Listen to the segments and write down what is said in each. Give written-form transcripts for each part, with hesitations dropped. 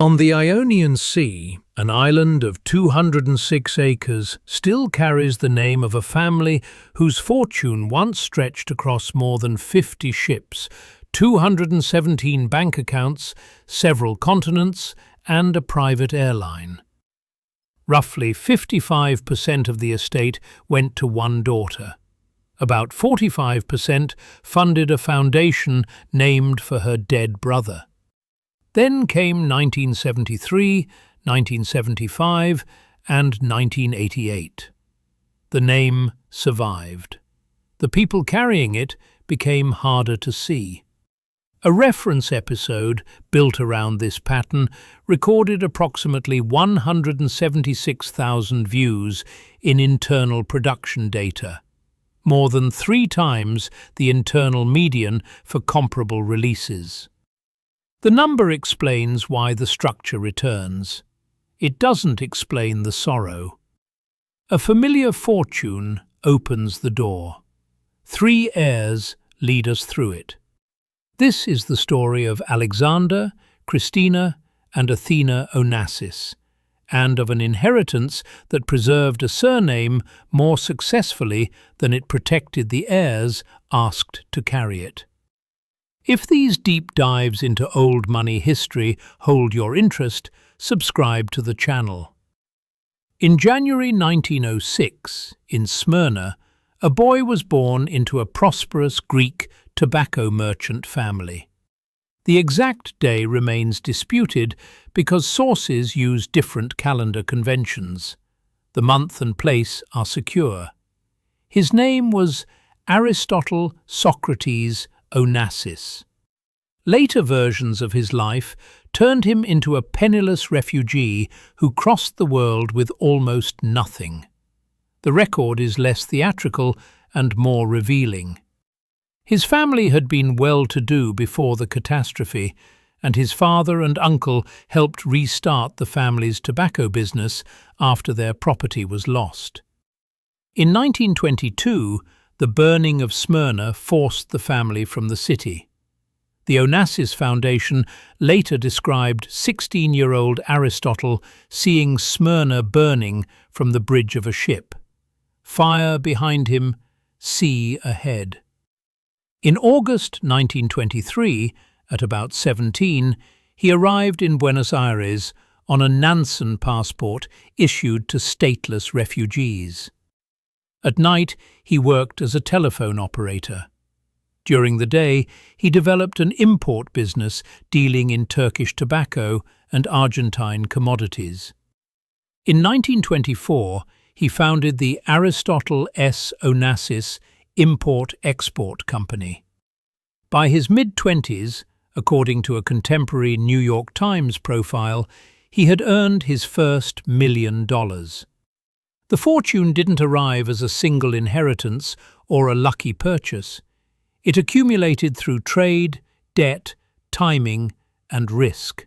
On the Ionian Sea, an island of 206 acres still carries the name of a family whose fortune once stretched across more than 50 ships, 217 bank accounts, several continents, and a private airline. Roughly 55% of the estate went to one daughter. About 45% funded a foundation named for her dead brother. Then came 1973, 1975, and 1988. The name survived. The people carrying it became harder to see. A reference episode built around this pattern recorded approximately 176,000 views in internal production data, more than 3 times the internal median for comparable releases. The number explains why the structure returns. It doesn't explain the sorrow. A familiar fortune opens the door. 3 heirs lead us through it. This is the story of Alexander, Christina, and Athina Onassis, and of an inheritance that preserved a surname more successfully than it protected the heirs asked to carry it. If these deep dives into old money history hold your interest, subscribe to the channel. In January 1906, in Smyrna, a boy was born into a prosperous Greek tobacco merchant family. The exact day remains disputed because sources use different calendar conventions. The month and place are secure. His name was Aristotle Socrates Onassis. Later versions of his life turned him into a penniless refugee who crossed the world with almost nothing. The record is less theatrical and more revealing. His family had been well-to-do before the catastrophe, and his father and uncle helped restart the family's tobacco business after their property was lost. In 1922, the burning of Smyrna forced the family from the city. The Onassis Foundation later described 16-year-old Aristotle seeing Smyrna burning from the bridge of a ship. Fire behind him, sea ahead. In August 1923, at about 17, he arrived in Buenos Aires on a Nansen passport issued to stateless refugees. At night, he worked as a telephone operator. During the day, he developed an import business dealing in Turkish tobacco and Argentine commodities. In 1924, he founded the Aristotle S. Onassis Import-Export Company. By his mid-20s, according to a contemporary New York Times profile, he had earned his first $1 million. The fortune didn't arrive as a single inheritance or a lucky purchase. It accumulated through trade, debt, timing, and risk.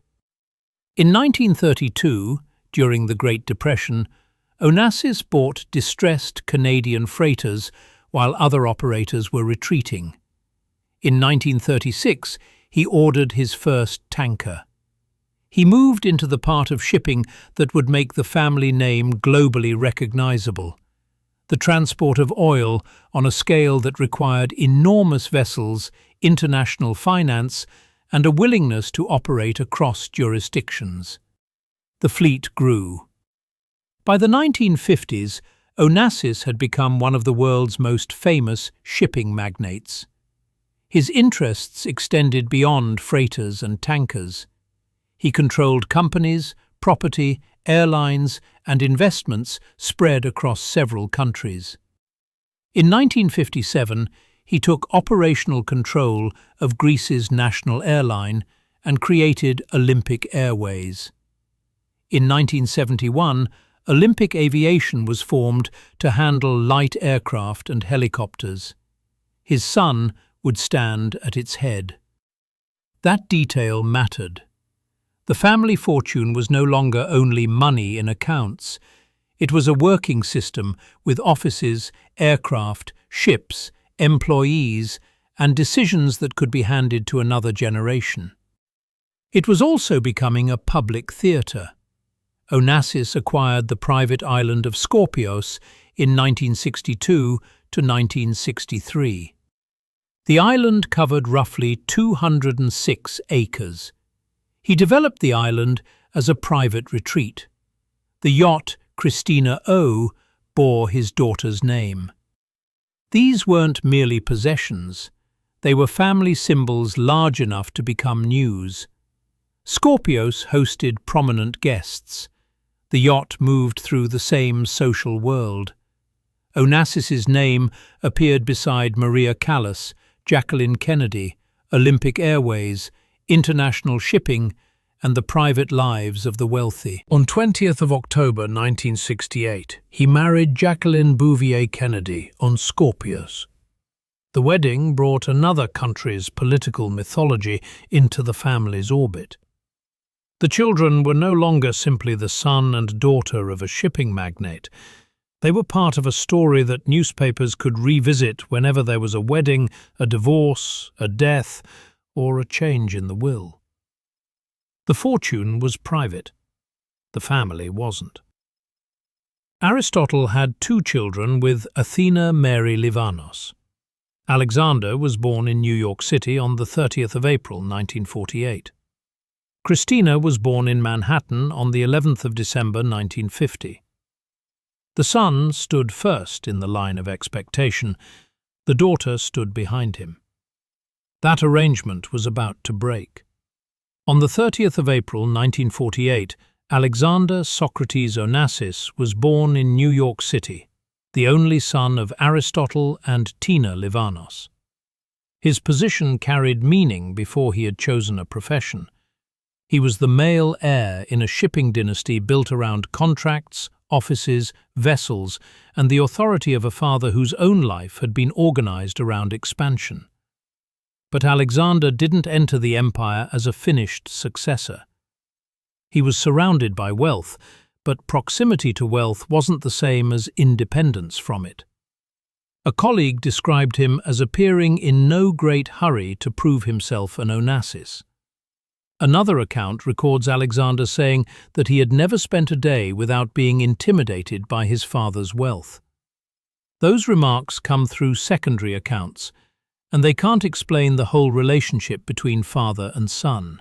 In 1932, during the Great Depression, Onassis bought distressed Canadian freighters while other operators were retreating. In 1936, he ordered his first tanker. He moved into the part of shipping that would make the family name globally recognizable: the transport of oil on a scale that required enormous vessels, international finance, and a willingness to operate across jurisdictions. The fleet grew. By the 1950s, Onassis had become one of the world's most famous shipping magnates. His interests extended beyond freighters and tankers. He controlled companies, property, airlines, and investments spread across several countries. In 1957, he took operational control of Greece's national airline and created Olympic Airways. In 1971, Olympic Aviation was formed to handle light aircraft and helicopters. His son would stand at its head. That detail mattered. The family fortune was no longer only money in accounts. It was a working system with offices, aircraft, ships, employees, and decisions that could be handed to another generation. It was also becoming a public theatre. Onassis acquired the private island of Skorpios in 1962 to 1963. The island covered roughly 206 acres. He developed the island as a private retreat. The yacht Christina bore his daughter's name. These weren't merely possessions. They were family symbols large enough to become news. Skorpios hosted prominent guests. The yacht moved through the same social world. Onassis's name appeared beside Maria Callas, Jacqueline Kennedy, Olympic Airways, international shipping, and the private lives of the wealthy. On 20th of October 1968, he married Jacqueline Bouvier Kennedy on Skorpios. The wedding brought another country's political mythology into the family's orbit. The children were no longer simply the son and daughter of a shipping magnate. They were part of a story that newspapers could revisit whenever there was a wedding, a divorce, a death, or a change in the will. The fortune was private. The family wasn't. Aristotle had 2 children with Athina Mary Livanos. Alexander was born in New York City on the 30th of April 1948. Christina was born in Manhattan on the 11th of December 1950. The son stood first in the line of expectation. The daughter stood behind him. That arrangement was about to break. On the 30th of April 1948, Alexander Socrates Onassis was born in New York City, the only son of Aristotle and Tina Livanos. His position carried meaning before he had chosen a profession. He was the male heir in a shipping dynasty built around contracts, offices, vessels, and the authority of a father whose own life had been organized around expansion. But Alexander didn't enter the empire as a finished successor. He was surrounded by wealth, but proximity to wealth wasn't the same as independence from it. A colleague described him as appearing in no great hurry to prove himself an Onassis. Another account records Alexander saying that he had never spent a day without being intimidated by his father's wealth. Those remarks come through secondary accounts, and they can't explain the whole relationship between father and son.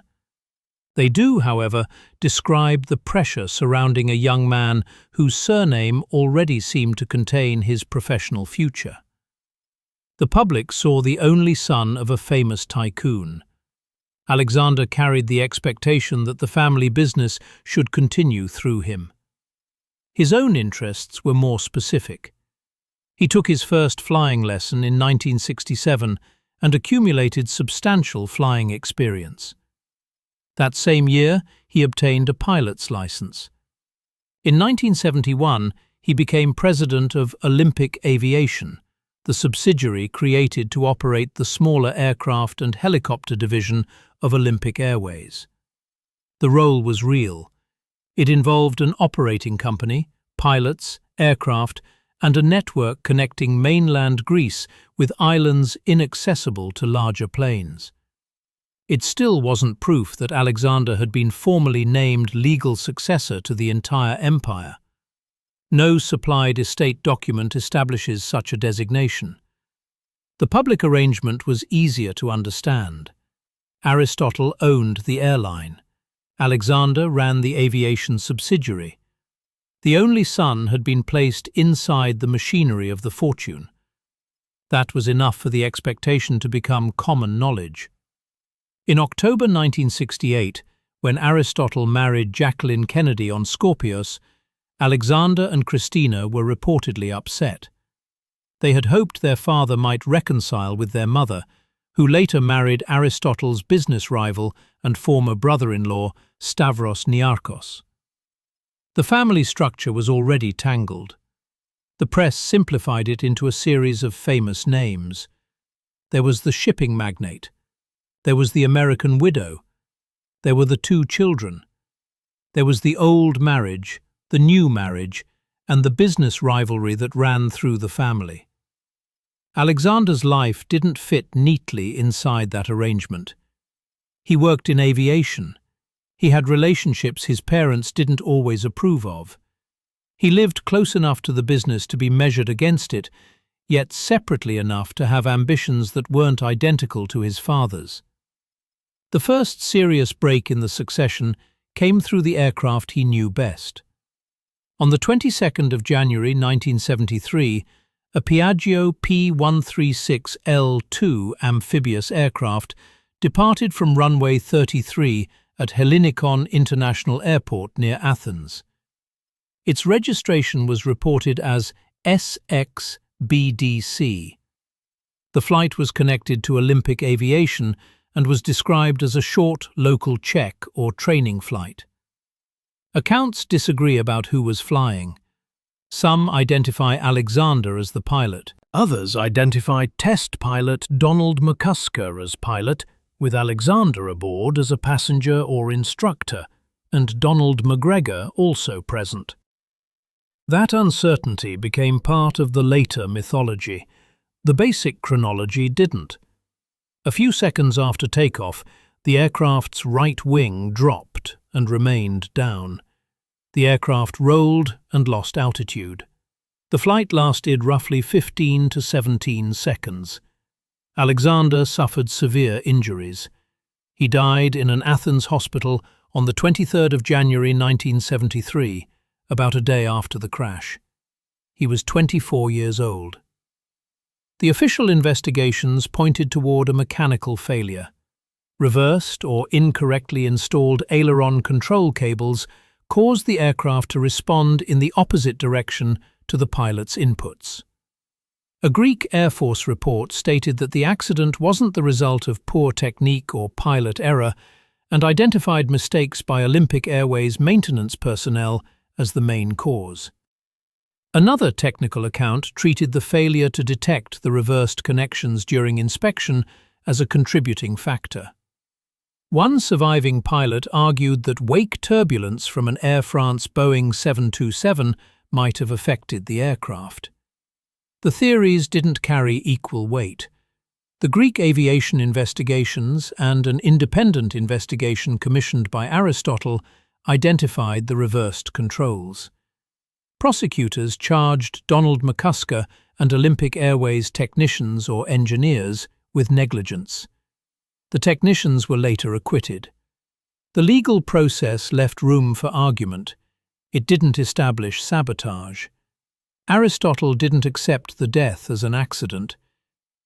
They do, however, describe the pressure surrounding a young man whose surname already seemed to contain his professional future. The public saw the only son of a famous tycoon. Alexander carried the expectation that the family business should continue through him. His own interests were more specific. He took his first flying lesson in 1967 and accumulated substantial flying experience. That same year, he obtained a pilot's license. In 1971, he became president of Olympic Aviation, the subsidiary created to operate the smaller aircraft and helicopter division of Olympic Airways. The role was real. It involved an operating company, pilots, aircraft, and a network connecting mainland Greece with islands inaccessible to larger planes. It still wasn't proof that Alexander had been formally named legal successor to the entire empire. No supplied estate document establishes such a designation. The public arrangement was easier to understand. Aristotle owned the airline. Alexander ran the aviation subsidiary. The only son had been placed inside the machinery of the fortune. That was enough for the expectation to become common knowledge. In October 1968, when Aristotle married Jacqueline Kennedy on Skorpios, Alexander and Christina were reportedly upset. They had hoped their father might reconcile with their mother, who later married Aristotle's business rival and former brother-in-law, Stavros Niarchos. The family structure was already tangled. The press simplified it into a series of famous names. There was the shipping magnate. There was the American widow. There were the 2 children. There was the old marriage, the new marriage, and the business rivalry that ran through the family. Alexander's life didn't fit neatly inside that arrangement. He worked in aviation. He had relationships his parents didn't always approve of. He lived close enough to the business to be measured against it, yet separately enough to have ambitions that weren't identical to his father's. The first serious break in the succession came through the aircraft he knew best. On the 22nd of January 1973, a Piaggio P136L2 amphibious aircraft departed from runway 33 at Hellinikon International Airport near Athens. Its registration was reported as SXBDC. The flight was connected to Olympic Aviation and was described as a short local check or training flight. Accounts disagree about who was flying. Some identify Alexander as the pilot. Others identify test pilot Donald McCusker as pilot, with Alexander aboard as a passenger or instructor, and Donald McGregor also present. That uncertainty became part of the later mythology. The basic chronology didn't. A few seconds after takeoff, the aircraft's right wing dropped and remained down. The aircraft rolled and lost altitude. The flight lasted roughly 15 to 17 seconds. Alexander suffered severe injuries. He died in an Athens hospital on the 23rd of January 1973, about a day after the crash. He was 24 years old. The official investigations pointed toward a mechanical failure. Reversed or incorrectly installed aileron control cables caused the aircraft to respond in the opposite direction to the pilot's inputs. A Greek Air Force report stated that the accident wasn't the result of poor technique or pilot error and identified mistakes by Olympic Airways maintenance personnel as the main cause. Another technical account treated the failure to detect the reversed connections during inspection as a contributing factor. One surviving pilot argued that wake turbulence from an Air France Boeing 727 might have affected the aircraft. The theories didn't carry equal weight. The Greek aviation investigations and an independent investigation commissioned by Aristotle identified the reversed controls. Prosecutors charged Donald McCusker and Olympic Airways technicians or engineers with negligence. The technicians were later acquitted. The legal process left room for argument. It didn't establish sabotage. Aristotle didn't accept the death as an accident.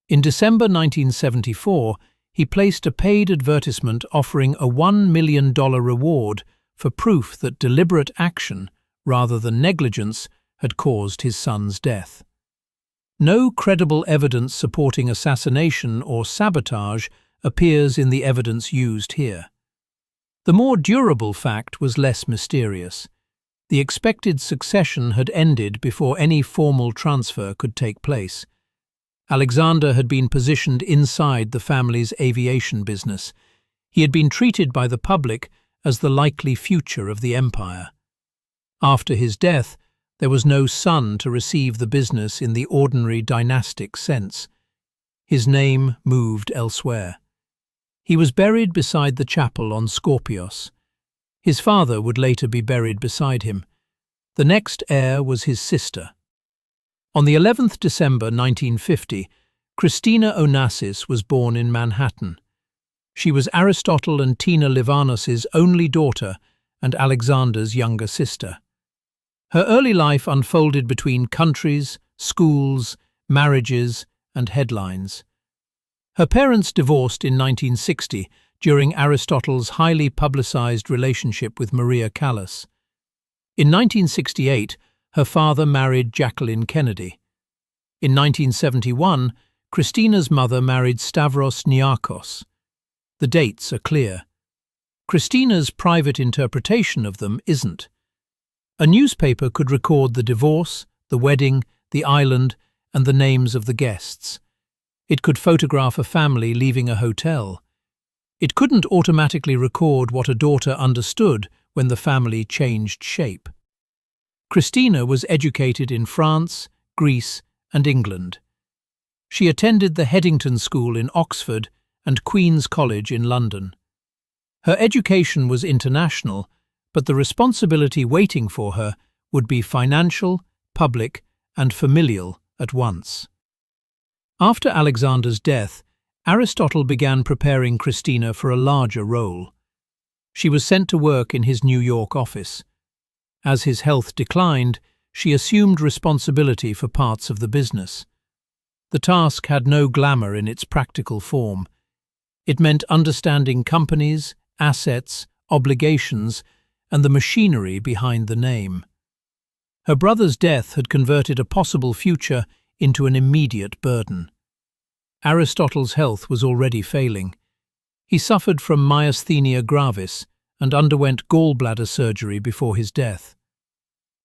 In December 1974, he placed a paid advertisement offering a $1 million reward for proof that deliberate action, rather than negligence, had caused his son's death. No credible evidence supporting assassination or sabotage appears in the evidence used here. The more durable fact was less mysterious. The expected succession had ended before any formal transfer could take place. Alexander had been positioned inside the family's aviation business. He had been treated by the public as the likely future of the empire. After his death, there was no son to receive the business in the ordinary dynastic sense. His name moved elsewhere. He was buried beside the chapel on Scorpios. His father would later be buried beside him. The next heir was his sister. On the 11th December 1950, Christina Onassis was born in Manhattan. She was Aristotle and Tina Livanos's only daughter and Alexander's younger sister. Her early life unfolded between countries, schools, marriages, and headlines. Her parents divorced in 1960 during Aristotle's highly publicized relationship with Maria Callas. In 1968, her father married Jacqueline Kennedy. In 1971, Christina's mother married Stavros Niarchos. The dates are clear. Christina's private interpretation of them isn't. A newspaper could record the divorce, the wedding, the island, and the names of the guests. It could photograph a family leaving a hotel. It couldn't automatically record what a daughter understood when the family changed shape. Christina was educated in France, Greece, and England. She attended the Headington School in Oxford and Queen's College in London. Her education was international, but the responsibility waiting for her would be financial, public, and familial at once. After Alexander's death, Aristotle began preparing Christina for a larger role. She was sent to work in his New York office. As his health declined, she assumed responsibility for parts of the business. The task had no glamour in its practical form. It meant understanding companies, assets, obligations, and the machinery behind the name. Her brother's death had converted a possible future into an immediate burden. Aristotle's health was already failing. He suffered from myasthenia gravis and underwent gallbladder surgery before his death.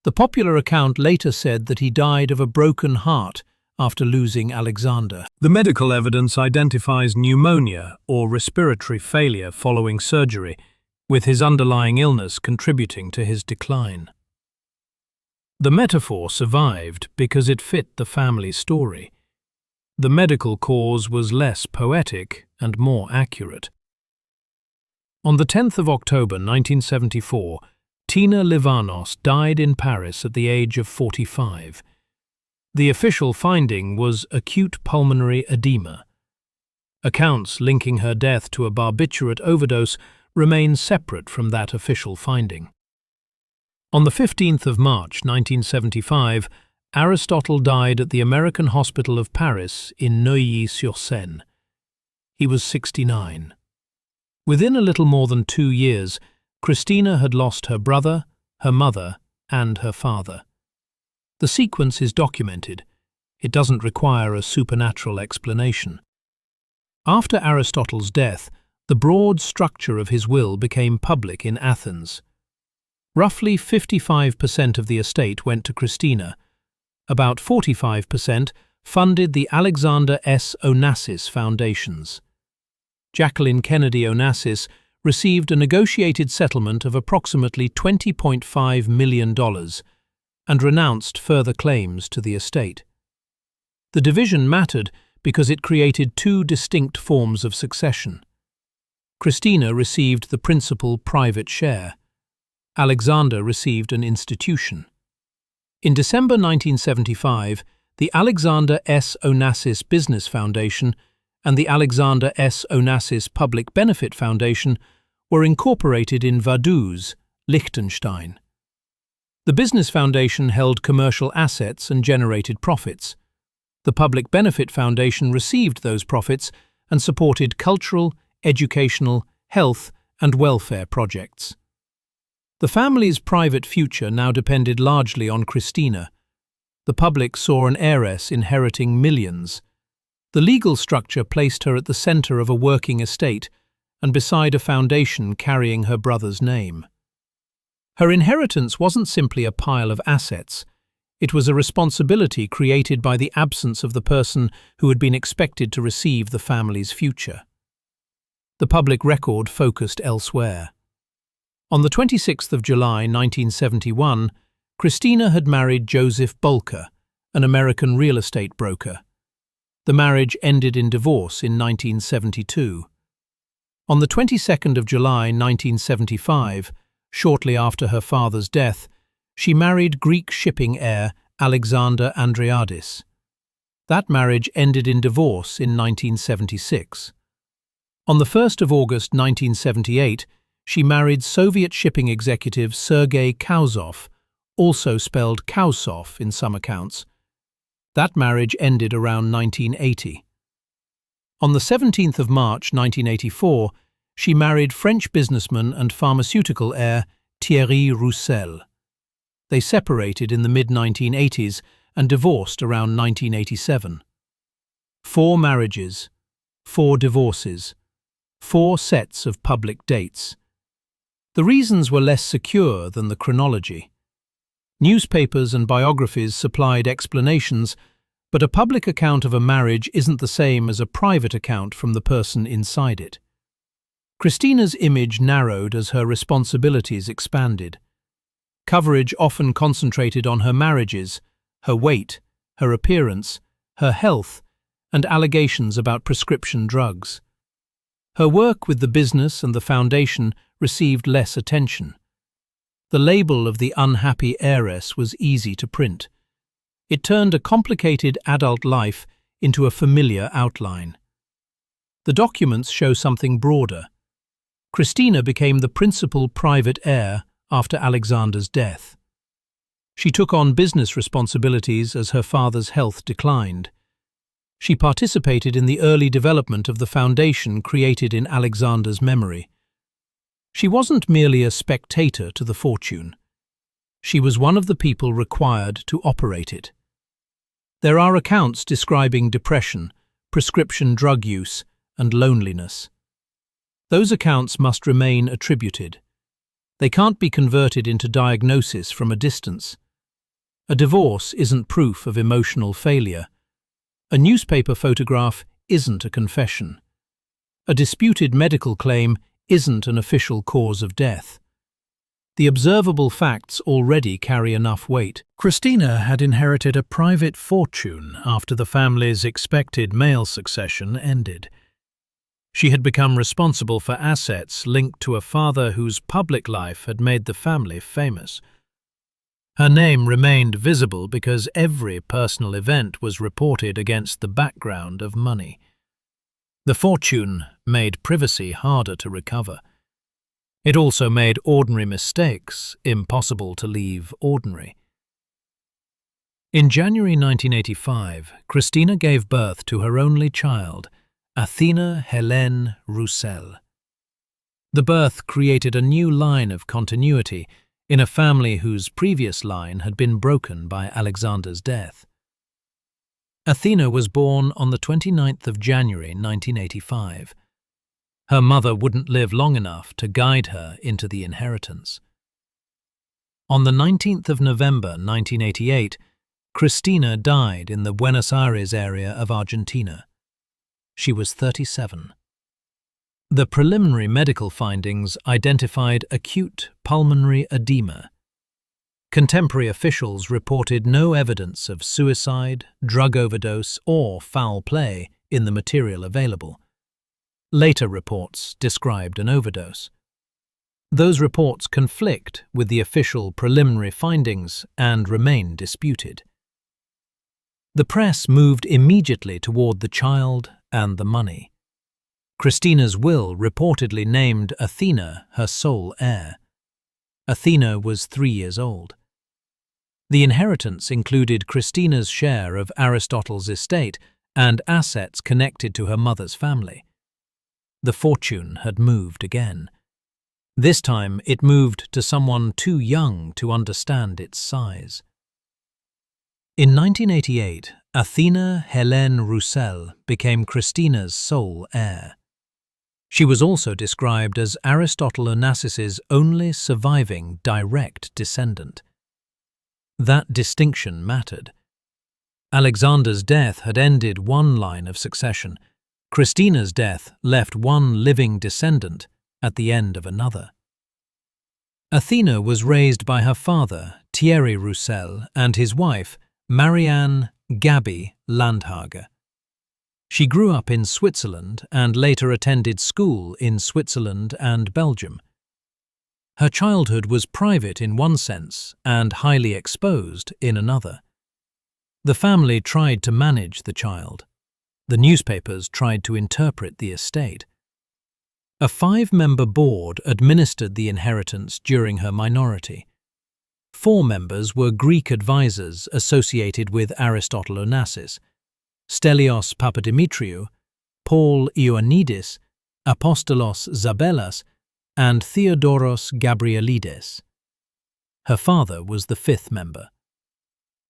The popular account later said that he died of a broken heart after losing Alexander. The medical evidence identifies pneumonia or respiratory failure following surgery, with his underlying illness contributing to his decline. The metaphor survived because it fit the family story. The medical cause was less poetic and more accurate. On the 10th of October 1974, Tina Livanos died in Paris at the age of 45. The official finding was acute pulmonary edema. Accounts linking her death to a barbiturate overdose remain separate from that official finding. On the 15th of March 1975, Aristotle died at the American Hospital of Paris in Neuilly-sur-Seine. He was 69. Within a little more than 2 years, Christina had lost her brother, her mother, and her father. The sequence is documented. It doesn't require a supernatural explanation. After Aristotle's death, the broad structure of his will became public in Athens. Roughly 55% of the estate went to Christina. About 45% funded the Alexander S. Onassis foundations. Jacqueline Kennedy Onassis received a negotiated settlement of approximately $20.5 million and renounced further claims to the estate. The division mattered because it created two distinct forms of succession. Christina received the principal private share. Alexander received an institution. In December 1975, the Alexander S. Onassis Business Foundation and the Alexander S. Onassis Public Benefit Foundation were incorporated in Vaduz, Liechtenstein. The Business Foundation held commercial assets and generated profits. The Public Benefit Foundation received those profits and supported cultural, educational, health, and welfare projects. The family's private future now depended largely on Christina. The public saw an heiress inheriting millions. The legal structure placed her at the center of a working estate and beside a foundation carrying her brother's name. Her inheritance wasn't simply a pile of assets. It was a responsibility created by the absence of the person who had been expected to receive the family's future. The public record focused elsewhere. On the 26th of July 1971, Christina had married Joseph Bolker, an American real estate broker. The marriage ended in divorce in 1972. On the 22nd of July 1975, shortly after her father's death, she married Greek shipping heir Alexander Andreadis. That marriage ended in divorce in 1976. On the 1st of August 1978, she married Soviet shipping executive Sergei Kausov, also spelled Kausov in some accounts. That marriage ended around 1980. On the 17th of March 1984, she married French businessman and pharmaceutical heir Thierry Roussel. They separated in the mid-1980s and divorced around 1987. 4 marriages, 4 divorces, 4 sets of public dates. The reasons were less secure than the chronology. Newspapers and biographies supplied explanations, but a public account of a marriage isn't the same as a private account from the person inside it. Christina's image narrowed as her responsibilities expanded. Coverage often concentrated on her marriages, her weight, her appearance, her health, and allegations about prescription drugs. Her work with the business and the foundation received less attention. The label of the unhappy heiress was easy to print. It turned a complicated adult life into a familiar outline. The documents show something broader. Christina became the principal private heir after Alexander's death. She took on business responsibilities as her father's health declined. She participated in the early development of the foundation created in Alexander's memory. She wasn't merely a spectator to the fortune. She was one of the people required to operate it. There are accounts describing depression, prescription drug use, and loneliness. Those accounts must remain attributed. They can't be converted into diagnosis from a distance. A divorce isn't proof of emotional failure. A newspaper photograph isn't a confession. A disputed medical claim isn't an official cause of death. The observable facts already carry enough weight. Christina had inherited a private fortune after the family's expected male succession ended. She had become responsible for assets linked to a father whose public life had made the family famous. Her name remained visible because every personal event was reported against the background of money. The fortune made privacy harder to recover. It also made ordinary mistakes impossible to leave ordinary. In January 1985, Christina gave birth to her only child, Athina Hélène Roussel. The birth created a new line of continuity in a family whose previous line had been broken by Alexander's death. Athina was born on the 29th of January 1985. Her mother wouldn't live long enough to guide her into the inheritance. On the 19th of November 1988, Christina died in the Buenos Aires area of Argentina. She was 37. The preliminary medical findings identified acute pulmonary edema. Contemporary officials reported no evidence of suicide, drug overdose, or foul play in the material available. Later reports described an overdose. Those reports conflict with the official preliminary findings and remain disputed. The press moved immediately toward the child and the money. Christina's will reportedly named Athina her sole heir. Athina was 3 years old. The inheritance included Christina's share of Aristotle's estate and assets connected to her mother's family. The fortune had moved again. This time it moved to someone too young to understand its size. In 1988, Athina Hélène Roussel became Christina's sole heir. She was also described as Aristotle Onassis's only surviving direct descendant. That distinction mattered. Alexander's death had ended one line of succession. Christina's death left one living descendant at the end of another. Athina was raised by her father, Thierry Roussel, and his wife, Marianne Gaby Landhager. She grew up in Switzerland and later attended school in Switzerland and Belgium. Her childhood was private in one sense and highly exposed in another. The family tried to manage the child. The newspapers tried to interpret the estate. A 5-member board administered the inheritance during her minority. 4 members were Greek advisors associated with Aristotle Onassis: Stelios Papadimitriou, Paul Ioannidis, Apostolos Zabelas, and Theodoros Gabrielides. Her father was the 5th member.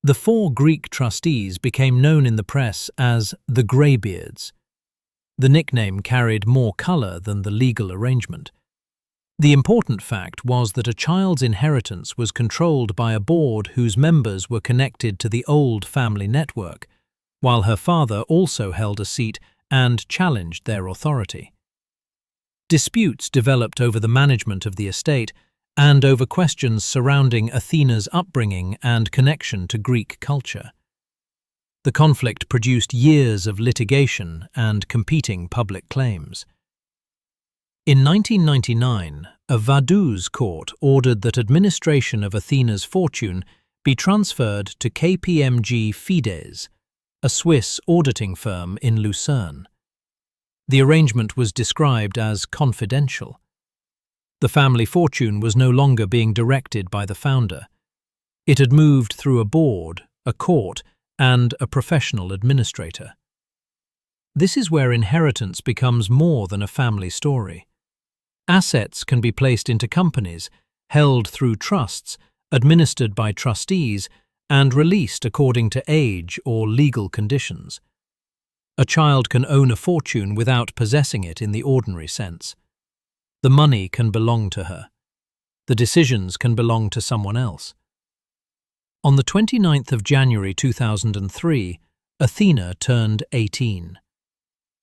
The 4 Greek trustees became known in the press as the Greybeards. The nickname carried more colour than the legal arrangement. The important fact was that a child's inheritance was controlled by a board whose members were connected to the old family network, while her father also held a seat and challenged their authority. Disputes developed over the management of the estate and over questions surrounding Athina's upbringing and connection to Greek culture. The conflict produced years of litigation and competing public claims. In 1999, a Vaduz court ordered that administration of Athina's fortune be transferred to KPMG Fides, a Swiss auditing firm in Lucerne. The arrangement was described as confidential. The family fortune was no longer being directed by the founder. It had moved through a board, a court, and a professional administrator. This is where inheritance becomes more than a family story. Assets can be placed into companies, held through trusts, administered by trustees, and released according to age or legal conditions. A child can own a fortune without possessing it in the ordinary sense. The money can belong to her. The decisions can belong to someone else. On the 29th of January 2003, Athina turned 18.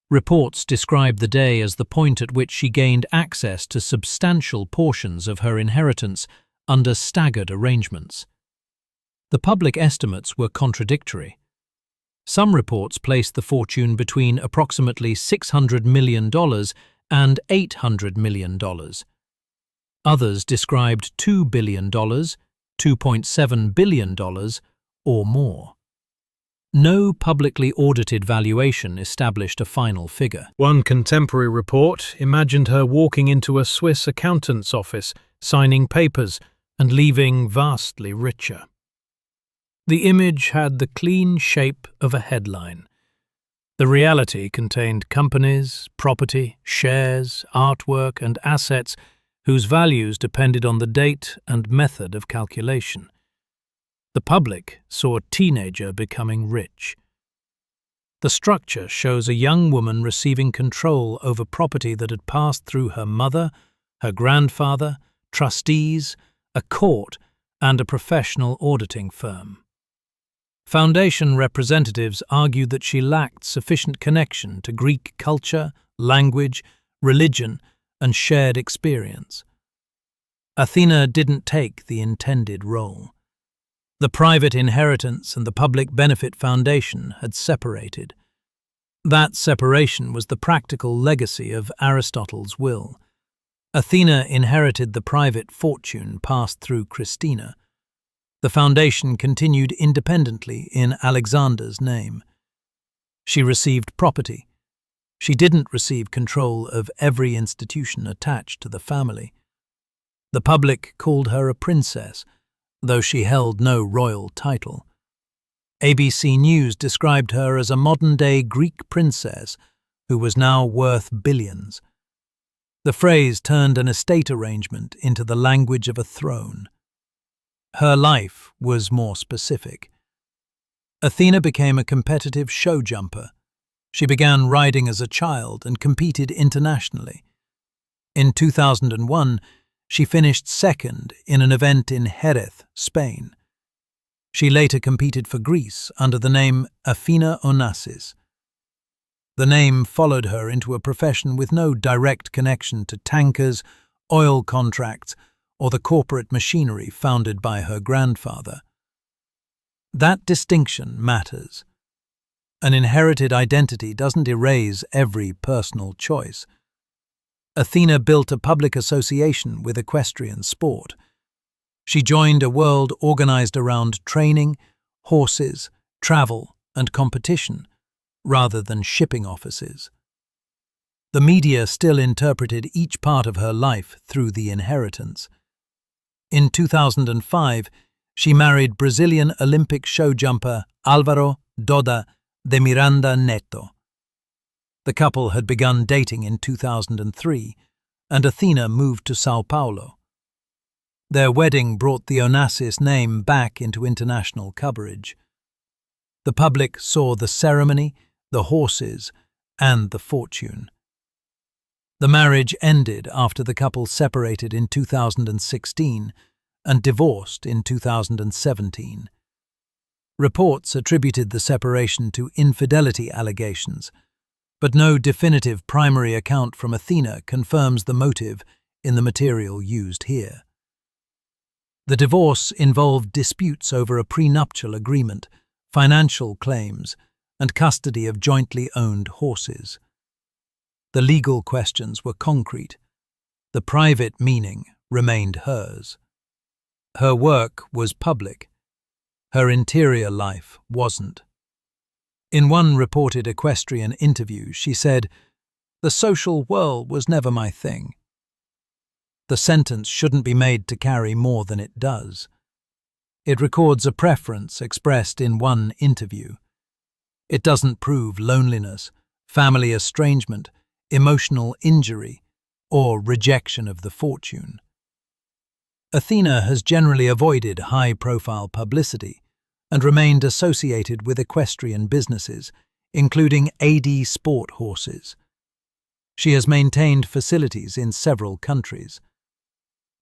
Reports describe the day as the point at which she gained access to substantial portions of her inheritance under staggered arrangements. The public estimates were contradictory. Some reports placed the fortune between approximately $600 million and $800 million. Others described $2 billion, $2.7 billion, or more. No publicly audited valuation established a final figure. One contemporary report imagined her walking into a Swiss accountant's office, signing papers, and leaving vastly richer. The image had the clean shape of a headline. The reality contained companies, property, shares, artwork, and assets whose values depended on the date and method of calculation. The public saw a teenager becoming rich. The structure shows a young woman receiving control over property that had passed through her mother, her grandfather, trustees, a court, and a professional auditing firm. Foundation representatives argued that she lacked sufficient connection to Greek culture, language, religion, and shared experience. Athina didn't take the intended role. The private inheritance and the public benefit foundation had separated. That separation was the practical legacy of Aristotle's will. Athina inherited the private fortune passed through Christina. The foundation continued independently in Alexander's name. She received property. She didn't receive control of every institution attached to the family. The public called her a princess, though she held no royal title. ABC News described her as a modern-day Greek princess who was now worth billions. The phrase turned an estate arrangement into the language of a throne. Her life was more specific. Athina became a competitive show jumper. She began riding as a child and competed internationally. In 2001, she finished second in an event in Jerez, Spain. She later competed for Greece under the name Athina Onassis. The name followed her into a profession with no direct connection to tankers, oil contracts, or the corporate machinery founded by her grandfather. That distinction matters. An inherited identity doesn't erase every personal choice. Athina built a public association with equestrian sport. She joined a world organized around training, horses, travel, and competition, rather than shipping offices. The media still interpreted each part of her life through the inheritance. In 2005, she married Brazilian Olympic show jumper Álvaro Doda de Miranda Neto. The couple had begun dating in 2003, and Athina moved to São Paulo. Their wedding brought the Onassis name back into international coverage. The public saw the ceremony, the horses, and the fortune. The marriage ended after the couple separated in 2016 and divorced in 2017. Reports attributed the separation to infidelity allegations, but no definitive primary account from Athina confirms the motive in the material used here. The divorce involved disputes over a prenuptial agreement, financial claims, and custody of jointly owned horses. The legal questions were concrete: The private meaning remained hers. Her work was public. Her interior life wasn't. In one reported equestrian interview, she said, "The social whirl was never my thing." The sentence shouldn't be made to carry more than it does. It records a preference expressed in one interview. It doesn't prove loneliness, family estrangement, emotional injury, or rejection of the fortune. Athina has generally avoided high-profile publicity and remained associated with equestrian businesses, including AD sport horses. She has maintained facilities in several countries.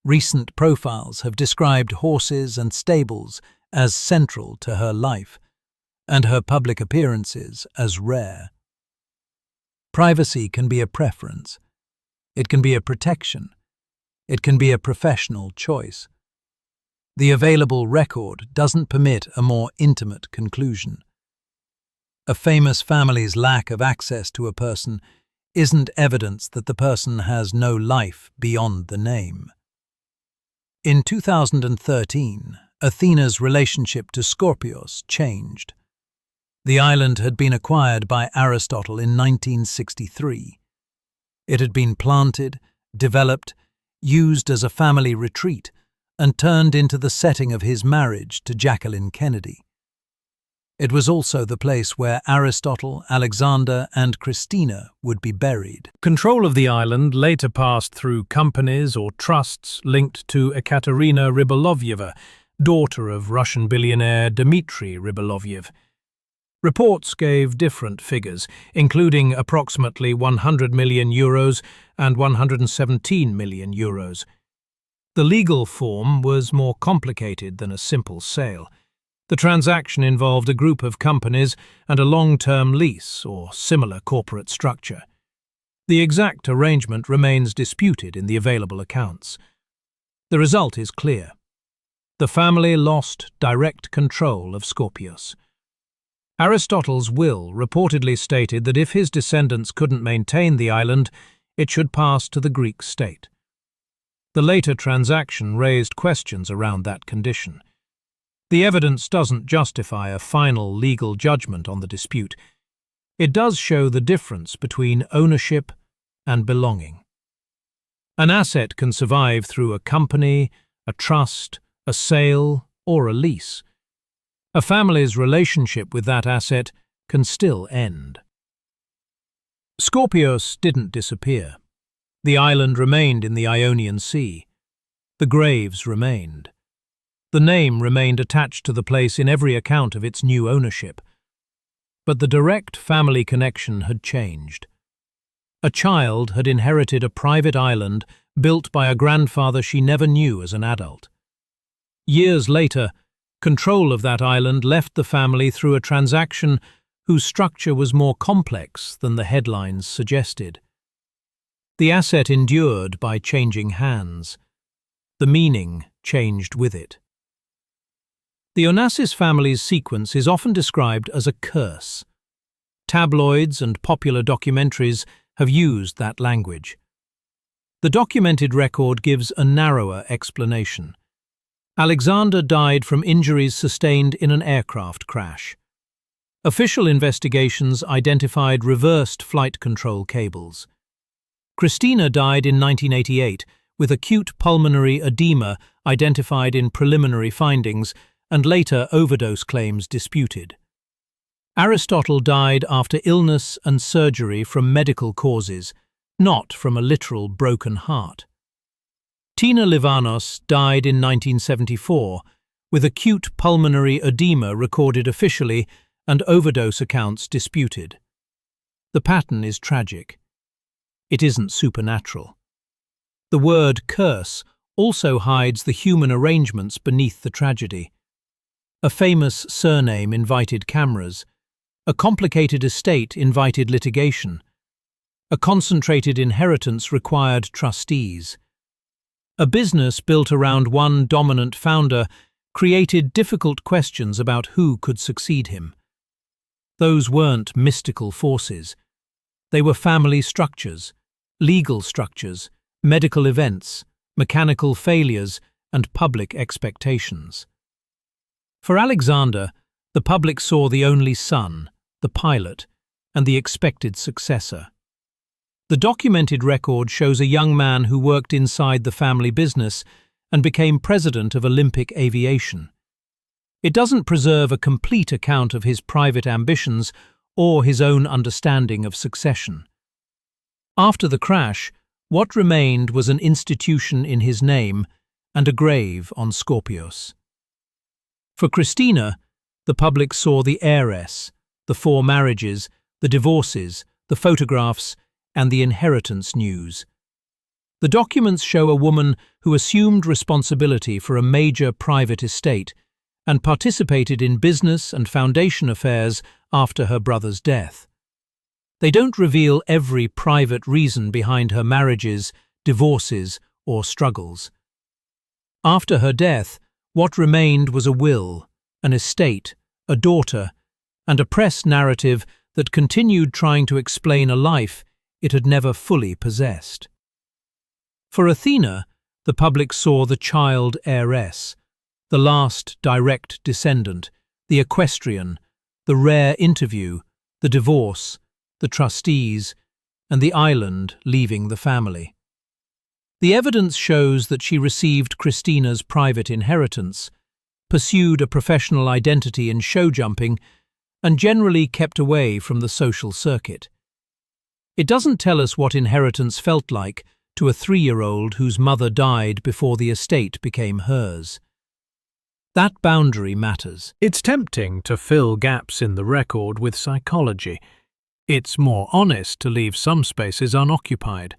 Recent profiles have described horses and stables as central to her life, and her public appearances as rare. Privacy can be a preference. It can be a protection. It can be a professional choice. The available record doesn't permit a more intimate conclusion. A famous family's lack of access to a person isn't evidence that the person has no life beyond the name. In 2013, Athina's relationship to Scorpios changed. The island had been acquired by Aristotle in 1963. It had been planted, developed, used as a family retreat, and turned into the setting of his marriage to Jacqueline Kennedy. It was also the place where Aristotle, Alexander, and Christina would be buried. Control of the island later passed through companies or trusts linked to Ekaterina Rybolovleva, daughter of Russian billionaire Dmitry Rybolovlev. Reports gave different figures, including approximately €100 million and €117 million. The legal form was more complicated than a simple sale. The transaction involved a group of companies and a long-term lease or similar corporate structure. The exact arrangement remains disputed in the available accounts. The result is clear. The family lost direct control of Scorpios. Aristotle's will reportedly stated that if his descendants couldn't maintain the island, it should pass to the Greek state. The later transaction raised questions around that condition. The evidence doesn't justify a final legal judgment on the dispute. It does show the difference between ownership and belonging. An asset can survive through a company, a trust, a sale, or a lease. A family's relationship with that asset can still end. Scorpios didn't disappear. The island remained in the Ionian Sea. The graves remained. The name remained attached to the place in every account of its new ownership. But the direct family connection had changed. A child had inherited a private island built by a grandfather she never knew as an adult. Years later, control of that island left the family through a transaction whose structure was more complex than the headlines suggested. The asset endured by changing hands. The meaning changed with it. The Onassis family's sequence is often described as a curse. Tabloids and popular documentaries have used that language. The documented record gives a narrower explanation. Alexander died from injuries sustained in an aircraft crash. Official investigations identified reversed flight control cables. Christina died in 1988 with acute pulmonary edema identified in preliminary findings and later overdose claims disputed. Aristotle died after illness and surgery from medical causes, not from a literal broken heart. Tina Livanos died in 1974 with acute pulmonary edema recorded officially and overdose accounts disputed. The pattern is tragic. It isn't supernatural. The word curse also hides the human arrangements beneath the tragedy. A famous surname invited cameras. A complicated estate invited litigation. A concentrated inheritance required trustees. A business built around one dominant founder created difficult questions about who could succeed him. Those weren't mystical forces. They were family structures, legal structures, medical events, mechanical failures, and public expectations. For Alexander, the public saw the only son, the pilot, and the expected successor. The documented record shows a young man who worked inside the family business and became president of Olympic Aviation. It doesn't preserve a complete account of his private ambitions or his own understanding of succession. After the crash, what remained was an institution in his name and a grave on Scorpios. For Christina, the public saw the heiress, the 4 marriages, the divorces, the photographs, and the inheritance news. The documents show a woman who assumed responsibility for a major private estate and participated in business and foundation affairs after her brother's death. They don't reveal every private reason behind her marriages, divorces, or struggles. After her death, what remained was a will, an estate, a daughter, and a press narrative that continued trying to explain a life it had never fully possessed. For Athena, the public saw the child heiress, the last direct descendant, the equestrian, the rare interview, the divorce, the trustees, and the island leaving the family. The evidence shows that she received Christina's private inheritance, pursued a professional identity in show jumping, and generally kept away from the social circuit. It doesn't tell us what inheritance felt like to a 3-year-old whose mother died before the estate became hers. That boundary matters. It's tempting to fill gaps in the record with psychology. It's more honest to leave some spaces unoccupied.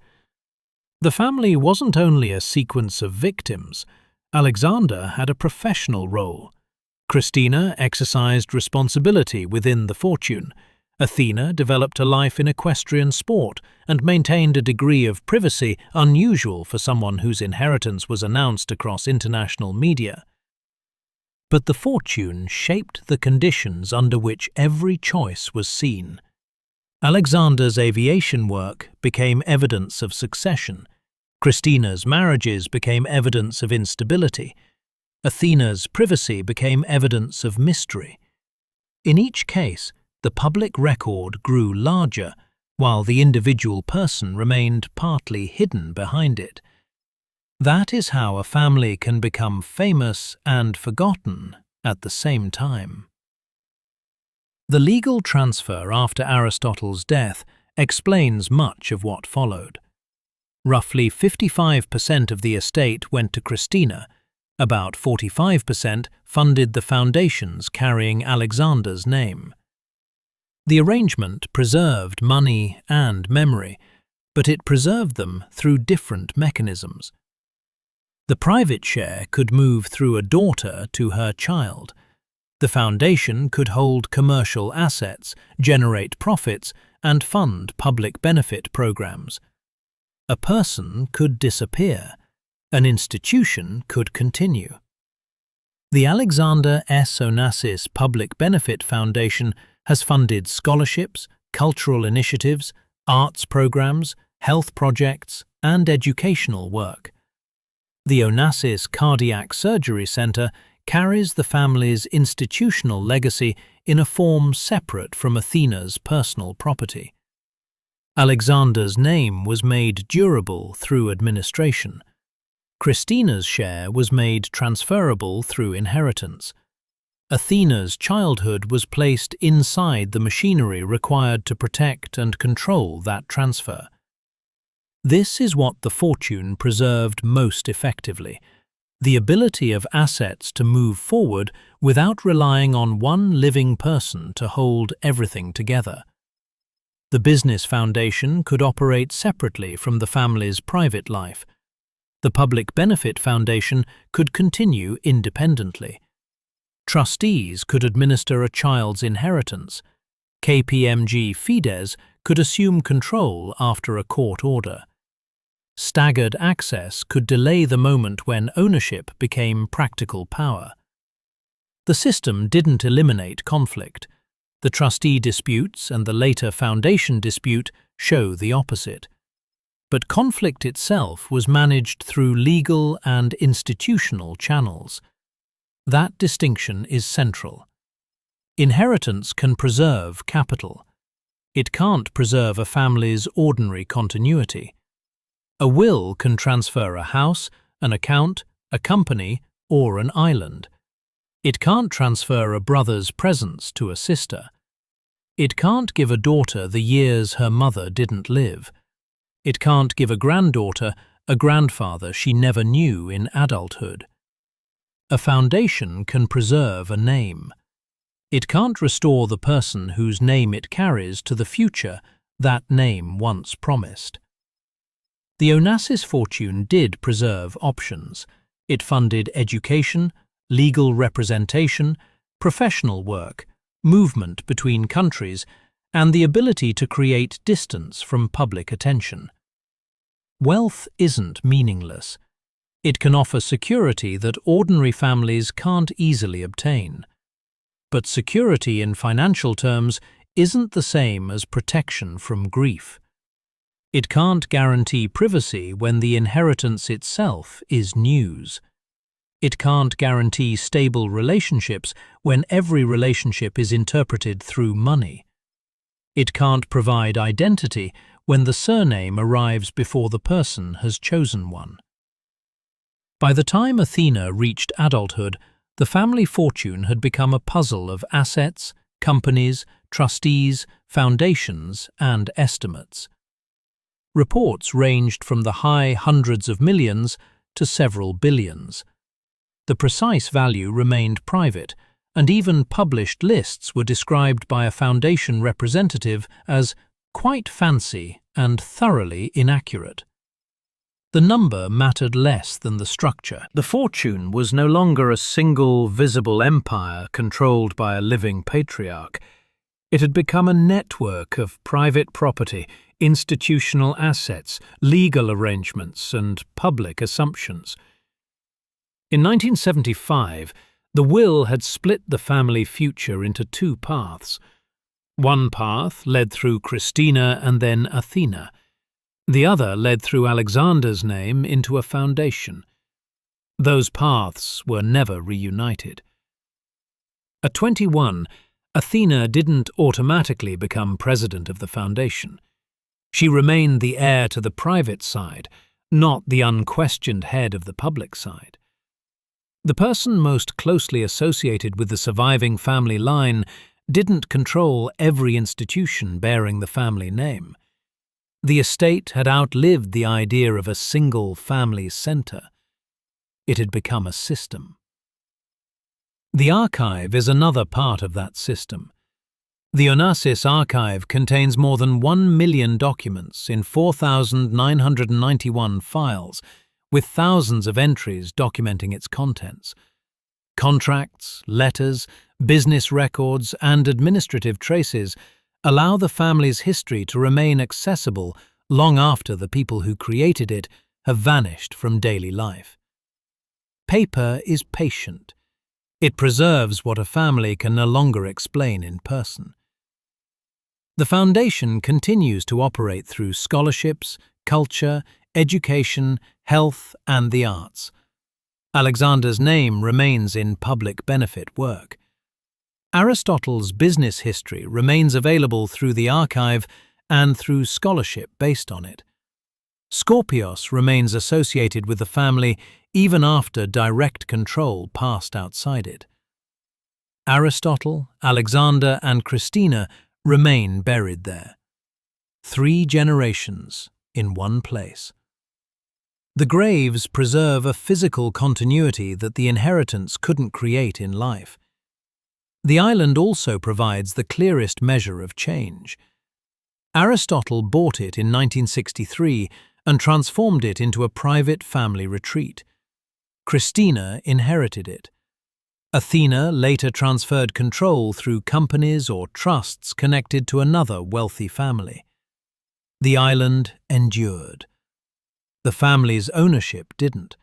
The family wasn't only a sequence of victims. Alexander had a professional role. Christina exercised responsibility within the fortune. Athena developed a life in equestrian sport and maintained a degree of privacy unusual for someone whose inheritance was announced across international media. But the fortune shaped the conditions under which every choice was seen. Alexander's aviation work became evidence of succession. Christina's marriages became evidence of instability. Athena's privacy became evidence of mystery. In each case, the public record grew larger, while the individual person remained partly hidden behind it. That is how a family can become famous and forgotten at the same time. The legal transfer after Aristotle's death explains much of what followed. Roughly 55% of the estate went to Christina. About 45% funded the foundations carrying Alexander's name. The arrangement preserved money and memory, but it preserved them through different mechanisms. The private share could move through a daughter to her child. The foundation could hold commercial assets, generate profits, and fund public benefit programs. A person could disappear. An institution could continue. The Alexander S. Onassis Public Benefit Foundation has funded scholarships, cultural initiatives, arts programs, health projects, and educational work. The Onassis Cardiac Surgery Center carries the family's institutional legacy in a form separate from Athena's personal property. Alexander's name was made durable through administration. Christina's share was made transferable through inheritance. Athena's childhood was placed inside the machinery required to protect and control that transfer. This is what the fortune preserved most effectively: the ability of assets to move forward without relying on one living person to hold everything together. The business foundation could operate separately from the family's private life. The Public Benefit Foundation could continue independently. Trustees could administer a child's inheritance. KPMG Fides could assume control after a court order. Staggered access could delay the moment when ownership became practical power. The system didn't eliminate conflict. The trustee disputes and the later foundation dispute show the opposite. but conflict itself was managed through legal and institutional channels. That distinction is central. Inheritance can preserve capital. It can't preserve a family's ordinary continuity. A will can transfer a house, an account, a company, or an island. It can't transfer a brother's presence to a sister. It can't give a daughter the years her mother didn't live. It can't give a granddaughter a grandfather she never knew in adulthood. A foundation can preserve a name. It can't restore the person whose name it carries to the future that name once promised. The Onassis fortune did preserve options. It funded education, legal representation, professional work, movement between countries, and the ability to create distance from public attention. Wealth isn't meaningless. It can offer security that ordinary families can't easily obtain. But security in financial terms isn't the same as protection from grief. It can't guarantee privacy when the inheritance itself is news. It can't guarantee stable relationships when every relationship is interpreted through money. It can't provide identity when the surname arrives before the person has chosen one. By the time Athina reached adulthood, the family fortune had become a puzzle of assets, companies, trustees, foundations, and estimates. Reports ranged from the high hundreds of millions to several billions. The precise value remained private, and even published lists were described by a foundation representative as quite fancy and thoroughly inaccurate. The number mattered less than the structure. The fortune was no longer a single visible empire controlled by a living patriarch. It had become a network of private property, institutional assets, legal arrangements, and public assumptions. In 1975, the will had split the family future into two paths. One path led through Christina and then Athina. The other led through Alexander's name into a foundation. Those paths were never reunited. At 21, Athina didn't automatically become president of the foundation. She remained the heir to the private side, not the unquestioned head of the public side. The person most closely associated with the surviving family line didn't control every institution bearing the family name. The estate had outlived the idea of a single family centre. It had become a system. The archive is another part of that system. The Onassis archive contains more than 1 million documents in 4,991 files, with thousands of entries documenting its contents. Contracts, letters, business records, and administrative traces allow the family's history to remain accessible long after the people who created it have vanished from daily life. Paper is patient. It preserves what a family can no longer explain in person. The foundation continues to operate through scholarships, culture, education, health, and the arts. Alexander's name remains in public benefit work. Aristotle's business history remains available through the archive and through scholarship based on it. Scorpios remains associated with the family even after direct control passed outside it. Aristotle, Alexander, and Christina remain buried there. 3 generations in one place. The graves preserve a physical continuity that the inheritance couldn't create in life. The island also provides the clearest measure of change. Aristotle bought it in 1963 and transformed it into a private family retreat. Christina inherited it. Athina later transferred control through companies or trusts connected to another wealthy family. The island endured. The family's ownership didn't.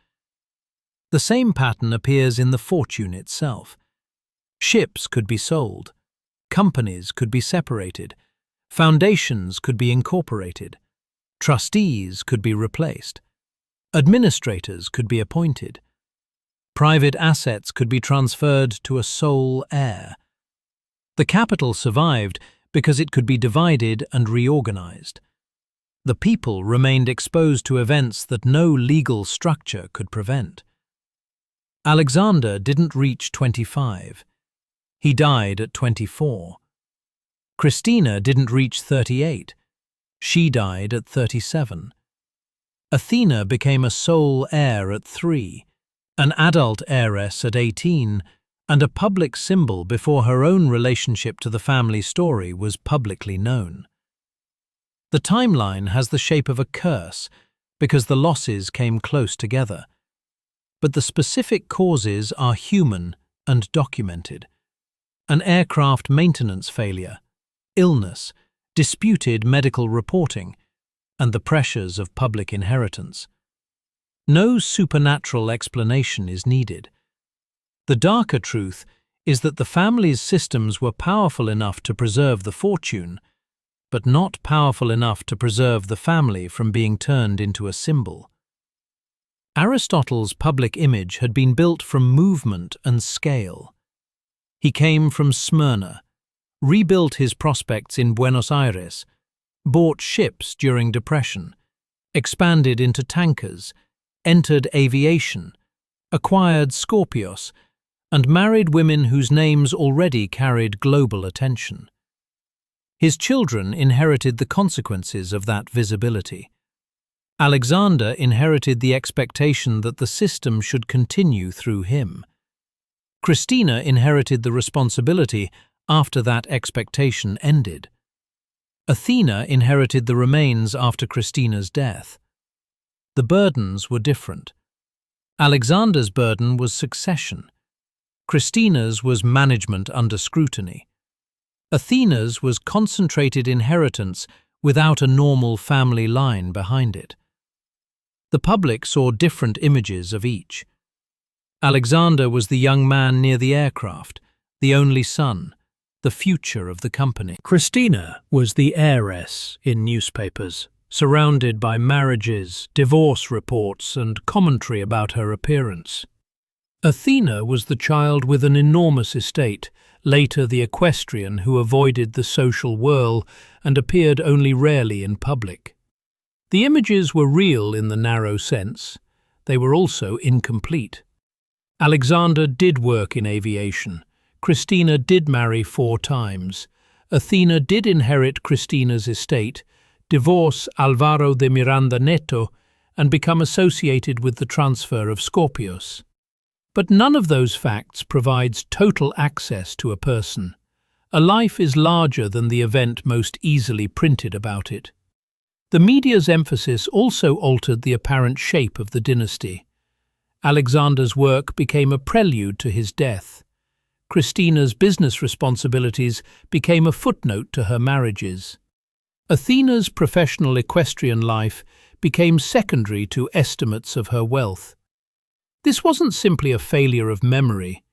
The same pattern appears in the fortune itself. Ships could be sold. Companies could be separated. Foundations could be incorporated. Trustees could be replaced. Administrators could be appointed. Private assets could be transferred to a sole heir. The capital survived because it could be divided and reorganized. The people remained exposed to events that no legal structure could prevent. Alexander didn't reach 25. He died at 24. Christina didn't reach 38. She died at 37. Athina became a sole heir at 3, an adult heiress at 18, and a public symbol before her own relationship to the family story was publicly known. The timeline has the shape of a curse because the losses came close together. But the specific causes are human and documented. An aircraft maintenance failure, illness, disputed medical reporting, and the pressures of public inheritance. No supernatural explanation is needed. The darker truth is that the family's systems were powerful enough to preserve the fortune, but not powerful enough to preserve the family from being turned into a symbol. Aristotle's public image had been built from movement and scale. He came from Smyrna, rebuilt his prospects in Buenos Aires, bought ships during Depression, expanded into tankers, entered aviation, acquired Scorpios, and married women whose names already carried global attention. His children inherited the consequences of that visibility. Alexander inherited the expectation that the system should continue through him. Christina inherited the responsibility after that expectation ended. Athina inherited the remains after Christina's death. The burdens were different. Alexander's burden was succession. Christina's was management under scrutiny. Athina's was concentrated inheritance without a normal family line behind it. The public saw different images of each. Alexander was the young man near the aircraft, the only son, the future of the company. Christina was the heiress in newspapers, surrounded by marriages, divorce reports, and commentary about her appearance. Athina was the child with an enormous estate, later the equestrian who avoided the social whirl and appeared only rarely in public. The images were real in the narrow sense. They were also incomplete. Alexander did work in aviation. Christina did marry 4 times. Athina did inherit Christina's estate, divorce Alvaro de Miranda Neto, and become associated with the transfer of Scorpios. But none of those facts provides total access to a person. A life is larger than the event most easily printed about it. The media's emphasis also altered the apparent shape of the dynasty. Alexander's work became a prelude to his death. Christina's business responsibilities became a footnote to her marriages. Athina's professional equestrian life became secondary to estimates of her wealth. This wasn't simply a failure of memory.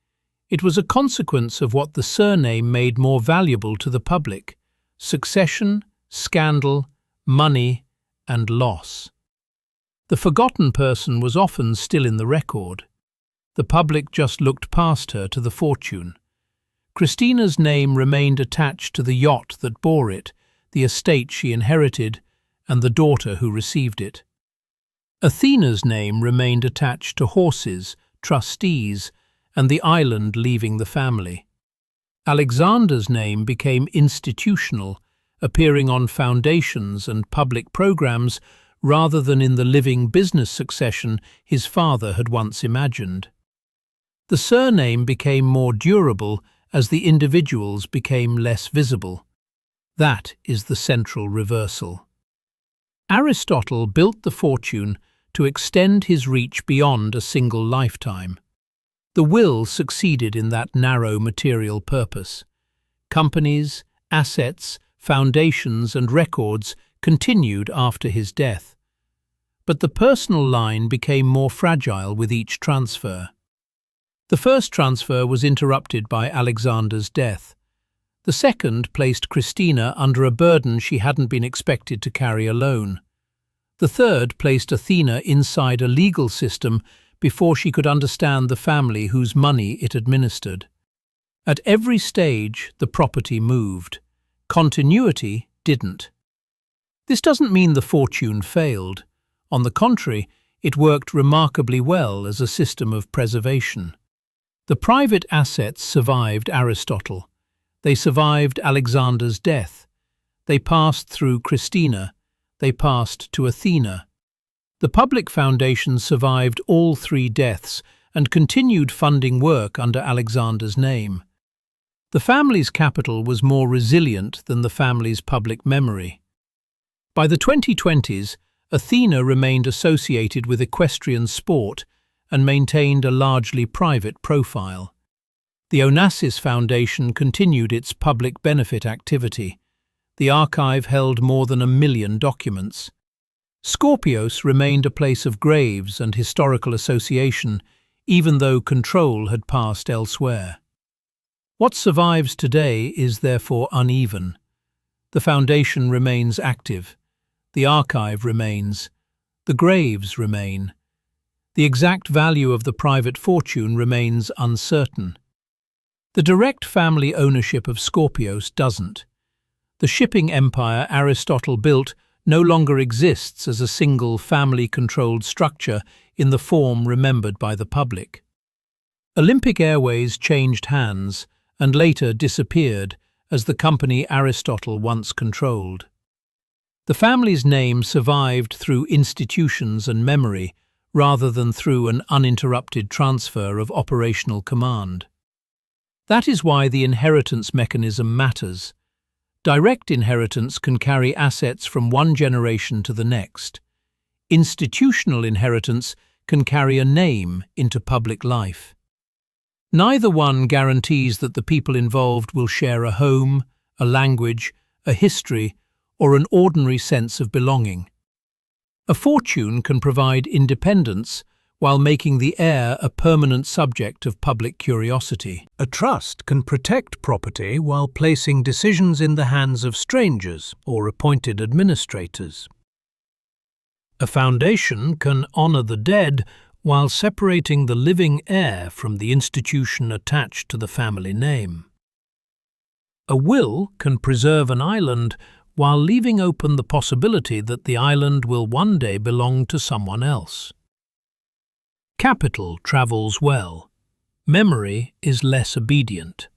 It was a consequence of what the surname made more valuable to the public: succession, scandal, money, and loss. The forgotten person was often still in the record. The public just looked past her to the fortune. Christina's name remained attached to the yacht that bore it, the estate she inherited, and the daughter who received it. Athina's name remained attached to horses, trustees, and the island leaving the family. Alexander's name became institutional, appearing on foundations and public programs rather than in the living business succession his father had once imagined. The surname became more durable as the individuals became less visible. That is the central reversal. Aristotle built the fortune to extend his reach beyond a single lifetime. The will succeeded in that narrow material purpose. Companies, assets, foundations and records continued after his death. But the personal line became more fragile with each transfer. The first transfer was interrupted by Alexander's death. The second placed Christina under a burden she hadn't been expected to carry alone. The third placed Athina inside a legal system before she could understand the family whose money it administered. At every stage, the property moved. Continuity didn't. This doesn't mean the fortune failed. On the contrary, it worked remarkably well as a system of preservation. The private assets survived Aristotle. They survived Alexander's death. They passed through Christina. They passed to Athina. The public foundation survived all three deaths and continued funding work under Alexander's name. The family's capital was more resilient than the family's public memory. By the 2020s, Athina remained associated with equestrian sport and maintained a largely private profile. The Onassis Foundation continued its public benefit activity. The archive held more than 1 million documents. Skorpios remained a place of graves and historical association, even though control had passed elsewhere. What survives today is therefore uneven. The foundation remains active. The archive remains. The graves remain. The exact value of the private fortune remains uncertain. The direct family ownership of Skorpios doesn't. The shipping empire Aristotle built no longer exists as a single family-controlled structure in the form remembered by the public. Olympic Airways changed hands and later disappeared as the company Aristotle once controlled. The family's name survived through institutions and memory rather than through an uninterrupted transfer of operational command. That is why the inheritance mechanism matters. Direct inheritance can carry assets from one generation to the next. Institutional inheritance can carry a name into public life. Neither one guarantees that the people involved will share a home, a language, a history, or an ordinary sense of belonging. A fortune can provide independence while making the heir a permanent subject of public curiosity. A trust can protect property while placing decisions in the hands of strangers or appointed administrators. A foundation can honor the dead while separating the living heir from the institution attached to the family name. A will can preserve an island while leaving open the possibility that the island will one day belong to someone else. Capital travels well. Memory is less obedient.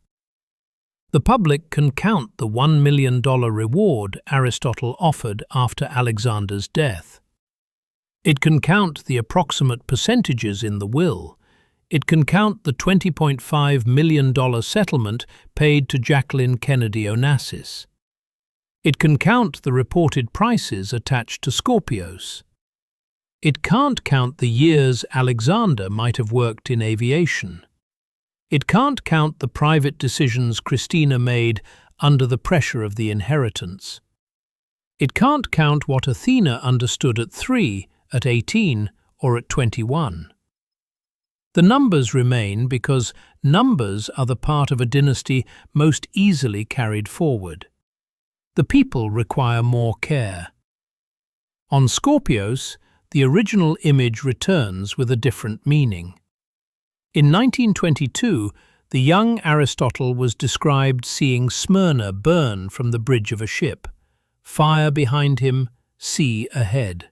The public can count the $1 million reward Aristotle offered after Alexander's death. It can count the approximate percentages in the will. It can count the $20.5 million settlement paid to Jacqueline Kennedy Onassis. It can count the reported prices attached to Skorpios. It can't count the years Alexander might have worked in aviation. It can't count the private decisions Christina made under the pressure of the inheritance. It can't count what Athina understood at 3, at 18, or at 21. The numbers remain because numbers are the part of a dynasty most easily carried forward. The people require more care. On Skorpios, the original image returns with a different meaning. In 1922, the young Aristotle was described seeing Smyrna burn from the bridge of a ship, fire behind him, sea ahead.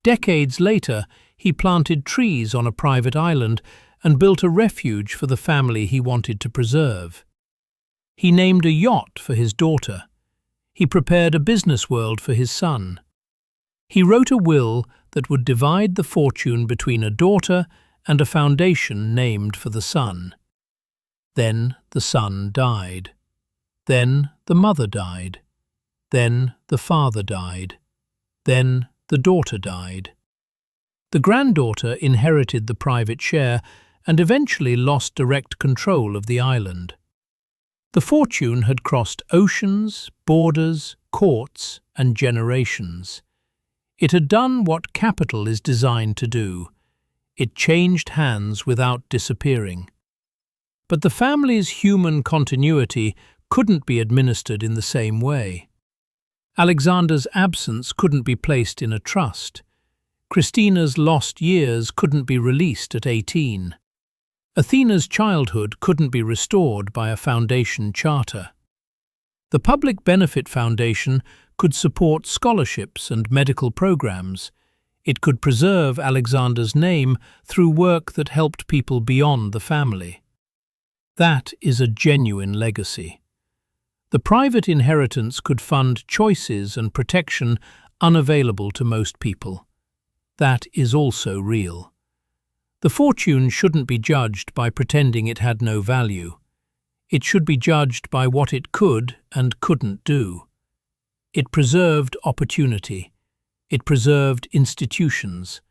Decades later, he planted trees on a private island and built a refuge for the family he wanted to preserve. He named a yacht for his daughter. He prepared a business world for his son. He wrote a will that would divide the fortune between a daughter and a foundation named for the son. Then the son died. Then the mother died. Then the father died. Then the daughter died. The granddaughter inherited the private share and eventually lost direct control of the island. The fortune had crossed oceans, borders, courts, and generations. It had done what capital is designed to do. It changed hands without disappearing. But the family's human continuity couldn't be administered in the same way. Alexander's absence couldn't be placed in a trust. Christina's lost years couldn't be released at 18. Athena's childhood couldn't be restored by a foundation charter. The Public Benefit Foundation could support scholarships and medical programs. It could preserve Alexander's name through work that helped people beyond the family. That is a genuine legacy. The private inheritance could fund choices and protection unavailable to most people. That is also real. The fortune shouldn't be judged by pretending it had no value. It should be judged by what it could and couldn't do. It preserved opportunity. It preserved institutions.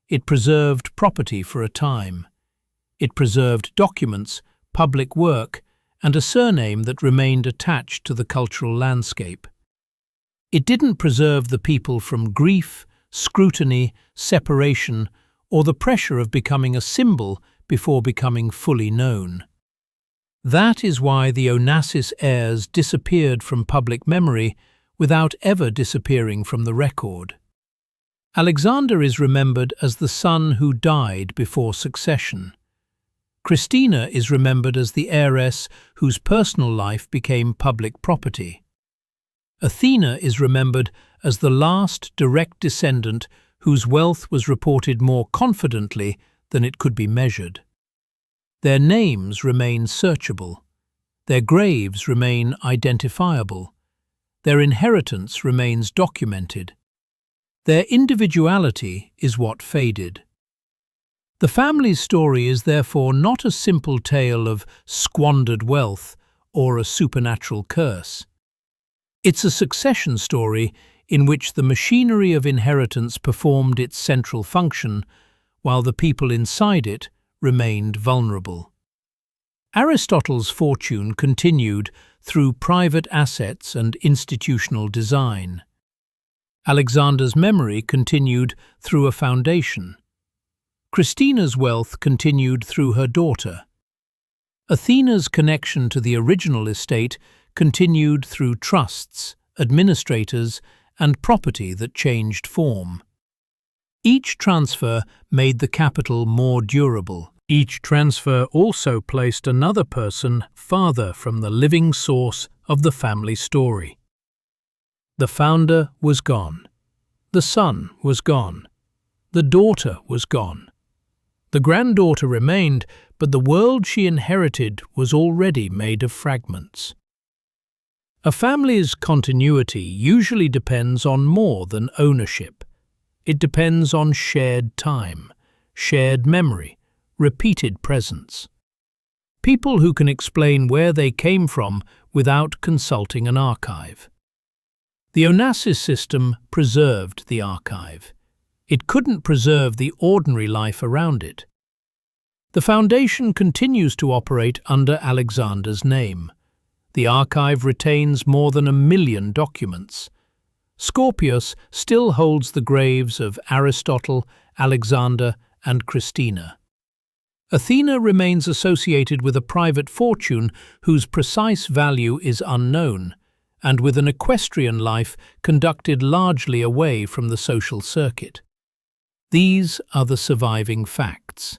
It preserved property for a time. It preserved documents, public work, and a surname that remained attached to the cultural landscape. It didn't preserve the people from grief, scrutiny, separation, or the pressure of becoming a symbol before becoming fully known. That is why the Onassis heirs disappeared from public memory without ever disappearing from the record. Alexander is remembered as the son who died before succession. Christina is remembered as the heiress whose personal life became public property. Athina is remembered as the last direct descendant whose wealth was reported more confidently than it could be measured. Their names remain searchable. Their graves remain identifiable. Their inheritance remains documented. Their individuality is what faded. The family's story is therefore not a simple tale of squandered wealth or a supernatural curse. It's a succession story in which the machinery of inheritance performed its central function, while the people inside it remained vulnerable. Aristotle's fortune continued through private assets and institutional design. Alexander's memory continued through a foundation. Christina's wealth continued through her daughter. Athena's connection to the original estate continued through trusts, administrators, and property that changed form. Each transfer made the capital more durable. Each transfer also placed another person farther from the living source of the family story. The founder was gone. The son was gone. The daughter was gone. The granddaughter remained, but the world she inherited was already made of fragments. A family's continuity usually depends on more than ownership. It depends on shared time, shared memory, repeated presence. People who can explain where they came from without consulting an archive. The Onassis system preserved the archive. It couldn't preserve the ordinary life around it. The foundation continues to operate under Alexander's name. The archive retains more than 1 million documents. Scorpius still holds the graves of Aristotle, Alexander, and Christina. Athena remains associated with a private fortune whose precise value is unknown, and with an equestrian life conducted largely away from the social circuit. These are the surviving facts.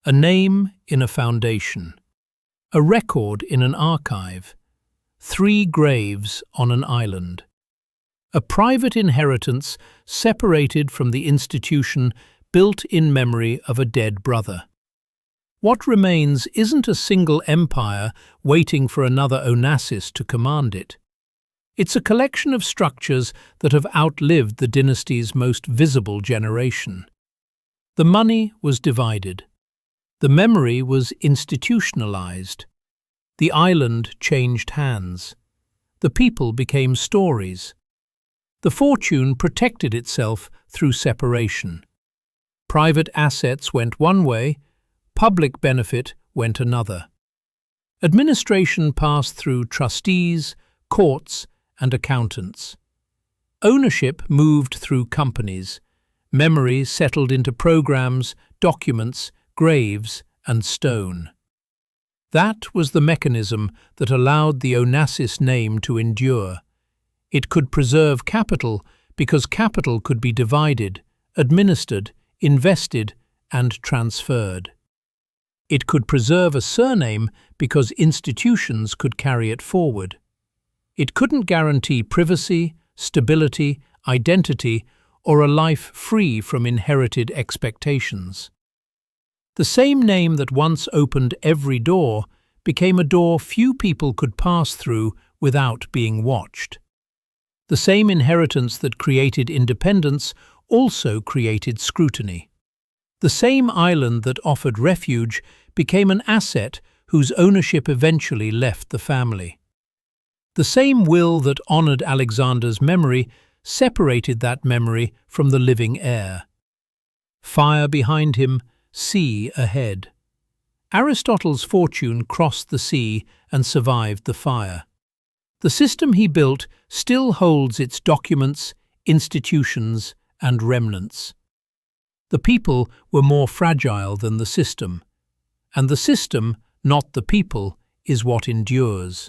A name in a foundation. A record in an archive. 3 graves on an island. A private inheritance separated from the institution built in memory of a dead brother. What remains isn't a single empire waiting for another Onassis to command it. It's a collection of structures that have outlived the dynasty's most visible generation. The money was divided. The memory was institutionalized. The island changed hands. The people became stories. The fortune protected itself through separation. Private assets went one way, public benefit went another. Administration passed through trustees, courts, and accountants. Ownership moved through companies. Memory settled into programs, documents, graves, and stone. That was the mechanism that allowed the Onassis name to endure. It could preserve capital because capital could be divided, administered, invested, and transferred. It could preserve a surname because institutions could carry it forward. It couldn't guarantee privacy, stability, identity, or a life free from inherited expectations. The same name that once opened every door became a door few people could pass through without being watched. The same inheritance that created independence also created scrutiny. The same island that offered refuge became an asset whose ownership eventually left the family. The same will that honored Alexander's memory separated that memory from the living heir. Fire behind him, sea ahead. Aristotle's fortune crossed the sea and survived the fire. The system he built still holds its documents, institutions, and remnants. The people were more fragile than the system, and the system, not the people, is what endures.